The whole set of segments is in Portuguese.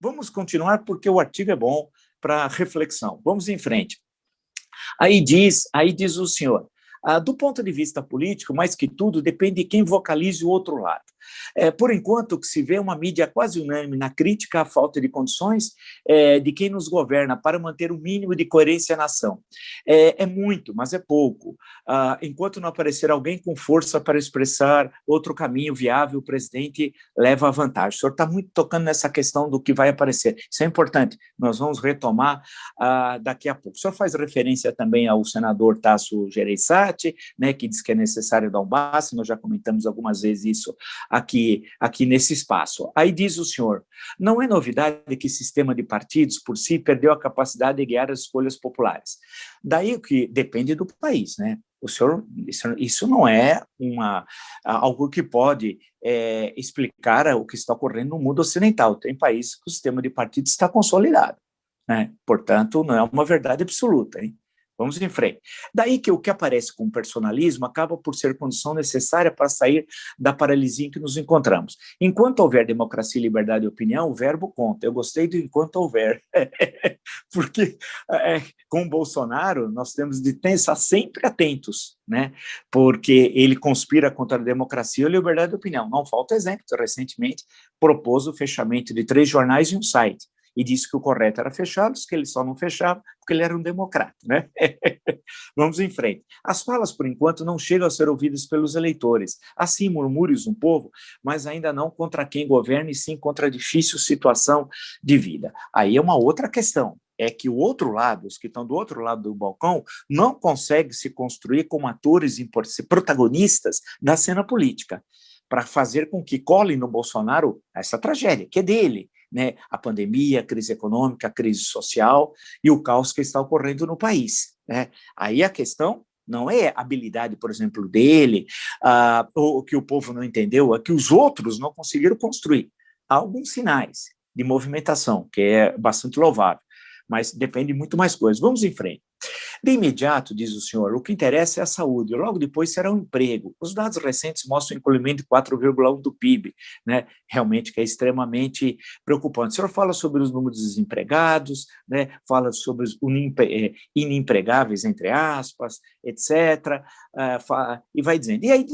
Vamos continuar porque o artigo é bom para reflexão. Vamos em frente. Aí diz o senhor, do ponto de vista político, mais que tudo, depende de quem vocalize o outro lado. Por enquanto, o que se vê é uma mídia quase unânime na crítica à falta de condições de quem nos governa para manter o mínimo de coerência na nação. É muito, mas é pouco. Enquanto não aparecer alguém com força para expressar outro caminho viável, o presidente leva a vantagem. O senhor está muito tocando nessa questão do que vai aparecer. Isso é importante. Nós vamos retomar daqui a pouco. O senhor faz referência também ao senador Tasso Gereissati, né, que diz que é necessário dar um basta, nós já comentamos algumas vezes isso aqui nesse espaço. Aí diz o senhor, não é novidade que o sistema de partidos, por si, perdeu a capacidade de guiar as escolhas populares. Daí o que depende do país, né? O senhor, isso não é algo que pode explicar o que está ocorrendo no mundo ocidental. Tem países que o sistema de partidos está consolidado, né? Portanto, não é uma verdade absoluta, hein? Vamos em frente. Daí que o que aparece com personalismo acaba por ser condição necessária para sair da paralisia em que nos encontramos. Enquanto houver democracia, liberdade e opinião, o verbo conta. Eu gostei do enquanto houver, porque com o Bolsonaro nós temos de estar sempre atentos, né? Porque ele conspira contra a democracia e a liberdade de opinião. Não falta exemplo. Recentemente propôs o fechamento de 3 jornais e um site. E disse que o correto era fechá-los, que ele só não fechava porque ele era um democrata, né? Vamos em frente. As falas, por enquanto, não chegam a ser ouvidas pelos eleitores. Há sim murmúrios no povo, mas ainda não contra quem governa, e sim contra a difícil situação de vida. Aí é uma outra questão. É que o outro lado, os que estão do outro lado do balcão, não conseguem se construir como atores protagonistas da cena política, para fazer com que colhem no Bolsonaro essa tragédia, que é dele, né? A pandemia, a crise econômica, a crise social e o caos que está ocorrendo no país, né? Aí a questão não é a habilidade, por exemplo, dele, ou que o povo não entendeu, é que os outros não conseguiram construir. Há alguns sinais de movimentação, que é bastante louvável, mas depende de muito mais coisas. Vamos em frente. De imediato, diz o senhor, o que interessa é a saúde, logo depois será o emprego. Os dados recentes mostram um encolhimento de 4,1% do PIB, né? Realmente que é extremamente preocupante. O senhor fala sobre os números de desempregados, né? Fala sobre os inempregáveis, entre aspas, etc., e vai dizendo. E aí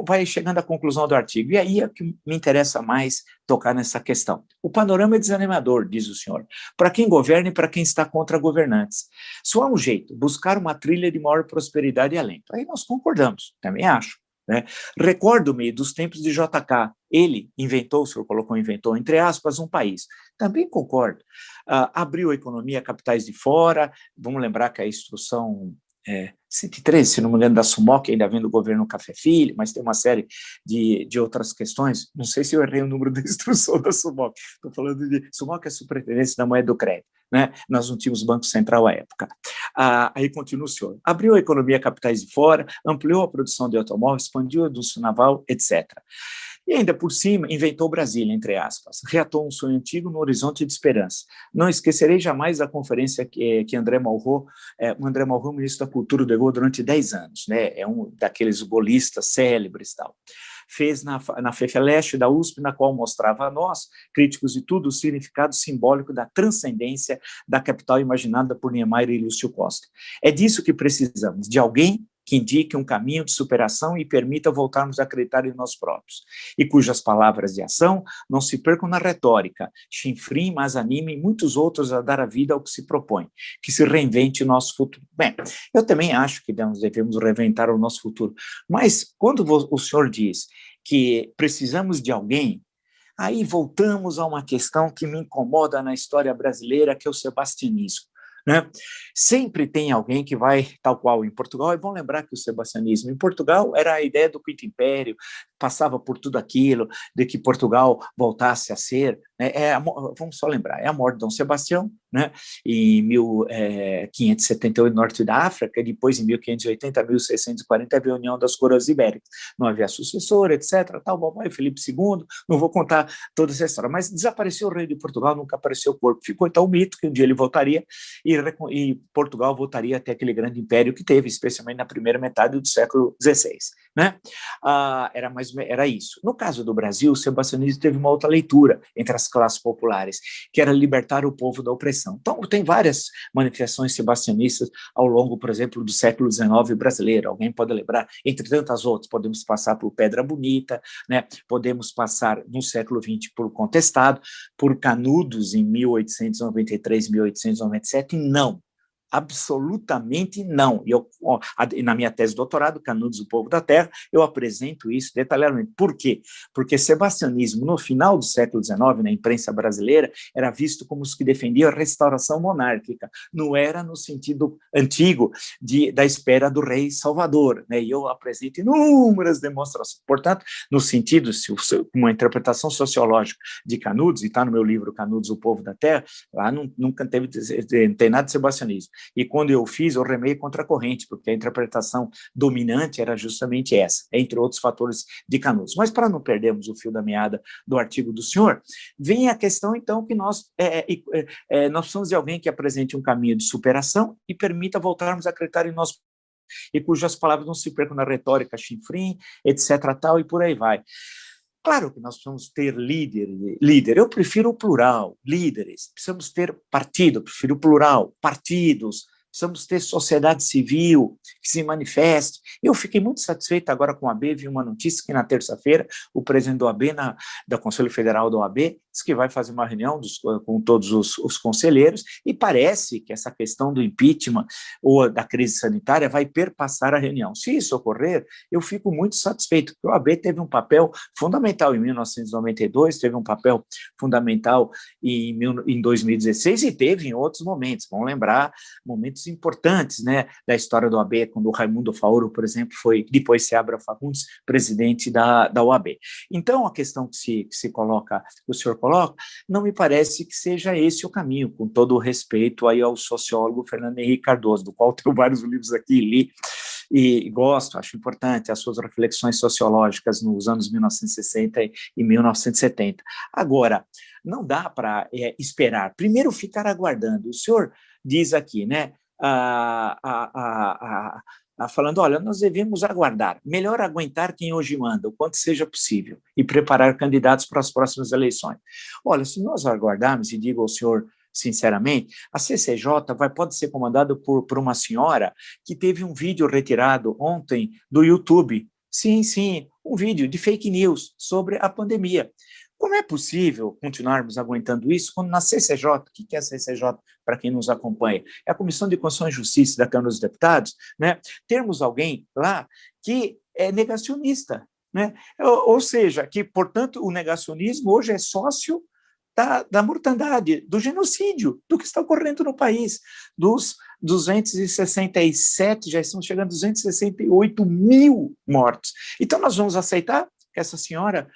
vai chegando à conclusão do artigo, e aí é que me interessa mais tocar nessa questão. O panorama é desanimador, diz o senhor, para quem governa e para quem está contra governantes. Só há um jeito, buscar uma trilha de maior prosperidade e alento. Aí nós concordamos, também acho, né? Recordo-me dos tempos de JK, ele inventou, o senhor colocou inventou, entre aspas, um país. Também concordo. Abriu a economia a capitais de fora, vamos lembrar que a instrução 113, se não me engano, da SUMOC, ainda vem do governo Café Filho, mas tem uma série de outras questões. Não sei se eu errei o número da instrução da SUMOC. Estou falando de SUMOC, é a Superintendência da Moeda do Crédito, né? Nós não tínhamos Banco Central à época. Aí continua o senhor. Abriu a economia a capitais de fora, ampliou a produção de automóveis, expandiu a indústria naval, etc. E ainda por cima, inventou Brasília, entre aspas. Reatou um sonho antigo no horizonte de esperança. Não esquecerei jamais da conferência que André Malraux, ministro da Cultura, levou durante 10 anos, né? É um daqueles golistas célebres e tal. Fez na FEFELESH da USP, na qual mostrava a nós, críticos de tudo, o significado simbólico da transcendência da capital imaginada por Niemeyer e Lúcio Costa. É disso que precisamos, de alguém que indique um caminho de superação e permita voltarmos a acreditar em nós próprios, e cujas palavras de ação não se percam na retórica, chinfrim, mas animem muitos outros a dar a vida ao que se propõe, que se reinvente o nosso futuro. Bem, eu também acho que nós devemos reinventar o nosso futuro, mas quando o senhor diz que precisamos de alguém, aí voltamos a uma questão que me incomoda na história brasileira, que é o sebastianismo, né? Sempre tem alguém que vai, tal qual em Portugal, é bom lembrar que o sebastianismo em Portugal era a ideia do Quinto Império, passava por tudo aquilo, de que Portugal voltasse a ser, né? Vamos só lembrar, é a morte de Dom Sebastião, né? Em 1578 no norte da África, e depois em 1580, 1640, a reunião das coroas ibéricas. Não havia sucessor, etc. Tal, Felipe II, não vou contar toda essa história, mas desapareceu o rei de Portugal, nunca apareceu o corpo. Ficou então o mito que um dia ele voltaria e Portugal voltaria até aquele grande império que teve, especialmente na primeira metade do século XVI. né? Era isso. No caso do Brasil, o sebastianismo teve uma outra leitura entre as classes populares, que era libertar o povo da opressão. Então, tem várias manifestações sebastianistas ao longo, por exemplo, do século XIX brasileiro. Alguém pode lembrar, entre tantas outras, podemos passar por Pedra Bonita, né? Podemos passar no século XX por Contestado, por Canudos em 1893, 1897, não. Absolutamente não. Na minha tese de doutorado, Canudos, o Povo da Terra, eu apresento isso detalhadamente. Por quê? Porque sebastianismo, no final do século XIX, na imprensa brasileira, era visto como os que defendiam a restauração monárquica. Não era no sentido antigo da espera do rei Salvador, né? E eu apresento inúmeras demonstrações. Portanto, no sentido, uma interpretação sociológica de Canudos, e está no meu livro Canudos, o Povo da Terra, lá nunca tem nada de sebastianismo. E quando eu fiz, eu remei contra a corrente, porque a interpretação dominante era justamente essa, entre outros fatores de Canudos. Mas para não perdermos o fio da meada do artigo do senhor, vem a questão, então, que nós precisamos de alguém que apresente um caminho de superação e permita voltarmos a acreditar em nós, e cujas palavras não se percam na retórica chinfrim, etc., tal, e por aí vai. Claro que nós precisamos ter líder, eu prefiro o plural, líderes, precisamos ter partido, eu prefiro o plural, partidos, precisamos ter sociedade civil que se manifeste. Eu fiquei muito satisfeito agora com a OAB, vi uma notícia que na terça-feira o presidente da OAB, da Conselho Federal da OAB, disse que vai fazer uma reunião com todos os conselheiros, e parece que essa questão do impeachment ou da crise sanitária vai perpassar a reunião. Se isso ocorrer, eu fico muito satisfeito, porque a OAB teve um papel fundamental em 1992, teve um papel fundamental em 2016 e teve em outros momentos. Vamos lembrar momentos importantes, né, da história da OAB, quando o Raimundo Faoro, por exemplo, foi, depois Seabra Fagundes, presidente da OAB. Então, a questão que se coloca, que o senhor coloca, não me parece que seja esse o caminho, com todo o respeito aí ao sociólogo Fernando Henrique Cardoso, do qual tenho vários livros aqui, li, e gosto, acho importante as suas reflexões sociológicas nos anos 1960 e 1970. Agora, não dá para esperar, primeiro ficar aguardando. O senhor diz aqui, né, falando, olha, nós devemos aguardar, melhor aguentar quem hoje manda, o quanto seja possível, e preparar candidatos para as próximas eleições. Olha, se nós aguardarmos, e digo ao senhor sinceramente, a CCJ pode ser comandada por uma senhora que teve um vídeo retirado ontem do YouTube, sim, um vídeo de fake news sobre a pandemia. Como é possível continuarmos aguentando isso quando na CCJ, o que é a CCJ para quem nos acompanha? É a Comissão de Constituição e Justiça da Câmara dos Deputados, né? Termos alguém lá que é negacionista, né? Ou seja, que, portanto, o negacionismo hoje é sócio da mortandade, do genocídio, do que está ocorrendo no país, dos 267, já estamos chegando a 268 mil mortos. Então, nós vamos aceitar que essa senhora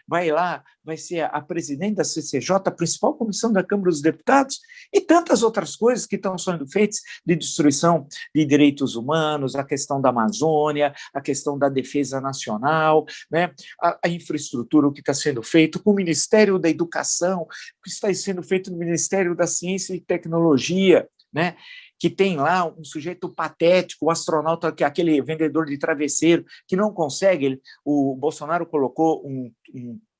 vai lá, vai ser a presidente da CCJ, a principal comissão da Câmara dos Deputados, e tantas outras coisas que estão sendo feitas de destruição de direitos humanos, a questão da Amazônia, a questão da defesa nacional, né, a infraestrutura, o que está sendo feito com o Ministério da Educação, o que está sendo feito no Ministério da Ciência e Tecnologia, né, que tem lá um sujeito patético, o astronauta, que é aquele vendedor de travesseiro, que não consegue, o Bolsonaro colocou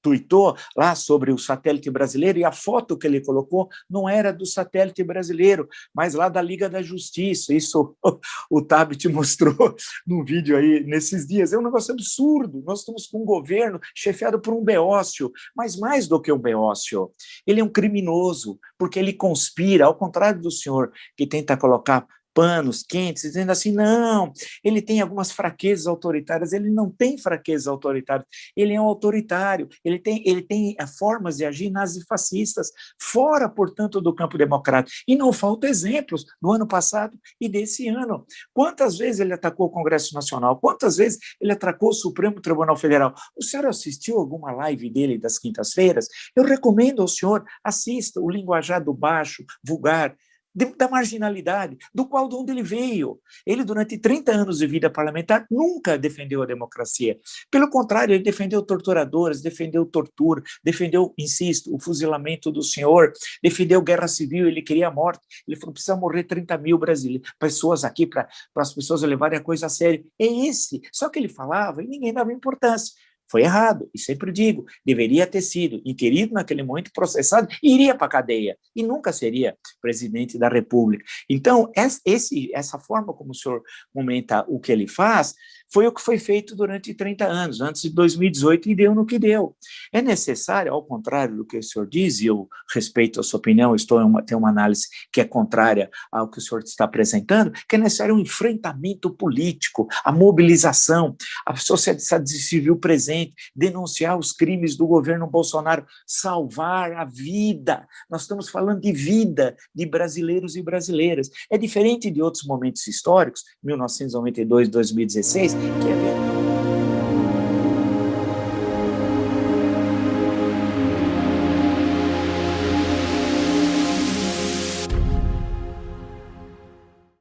tuitou lá sobre o satélite brasileiro, e a foto que ele colocou não era do satélite brasileiro, mas lá da Liga da Justiça. Isso o Tabet mostrou num vídeo aí nesses dias. É um negócio absurdo. Nós estamos com um governo chefiado por um beócio, mas mais do que um beócio, ele é um criminoso, porque ele conspira, ao contrário do senhor que tenta colocar panos quentes, dizendo assim, não, ele tem algumas fraquezas autoritárias. Ele não tem fraquezas autoritárias, ele é um autoritário, ele tem formas de agir nazifascistas, fora, portanto, do campo democrático. E não faltam exemplos do ano passado e desse ano. Quantas vezes ele atacou o Congresso Nacional? Quantas vezes ele atacou o Supremo Tribunal Federal? O senhor assistiu alguma live dele das quintas-feiras? Eu recomendo ao senhor, assista o linguajar do baixo, vulgar, da marginalidade, de onde ele veio. Ele, durante 30 anos de vida parlamentar, nunca defendeu a democracia. Pelo contrário, ele defendeu torturadores, defendeu tortura, defendeu, insisto, o fuzilamento do senhor, defendeu guerra civil, ele queria a morte. Ele falou, precisa morrer 30 mil brasileiros, pessoas aqui para as pessoas levarem a coisa a sério. É esse. Só que ele falava e ninguém dava importância. Foi errado, e sempre digo, deveria ter sido inquirido naquele momento, processado, e iria para a cadeia, e nunca seria presidente da República. Então, essa forma como o senhor comenta o que ele faz, foi o que foi feito durante 30 anos, antes de 2018, e deu no que deu. É necessário, ao contrário do que o senhor diz, e eu respeito a sua opinião, tenho uma análise que é contrária ao que o senhor está apresentando, que é necessário um enfrentamento político, a mobilização, a sociedade civil presente, denunciar os crimes do governo Bolsonaro, salvar a vida. Nós estamos falando de vida de brasileiros e brasileiras. É diferente de outros momentos históricos, 1992, 2016, que é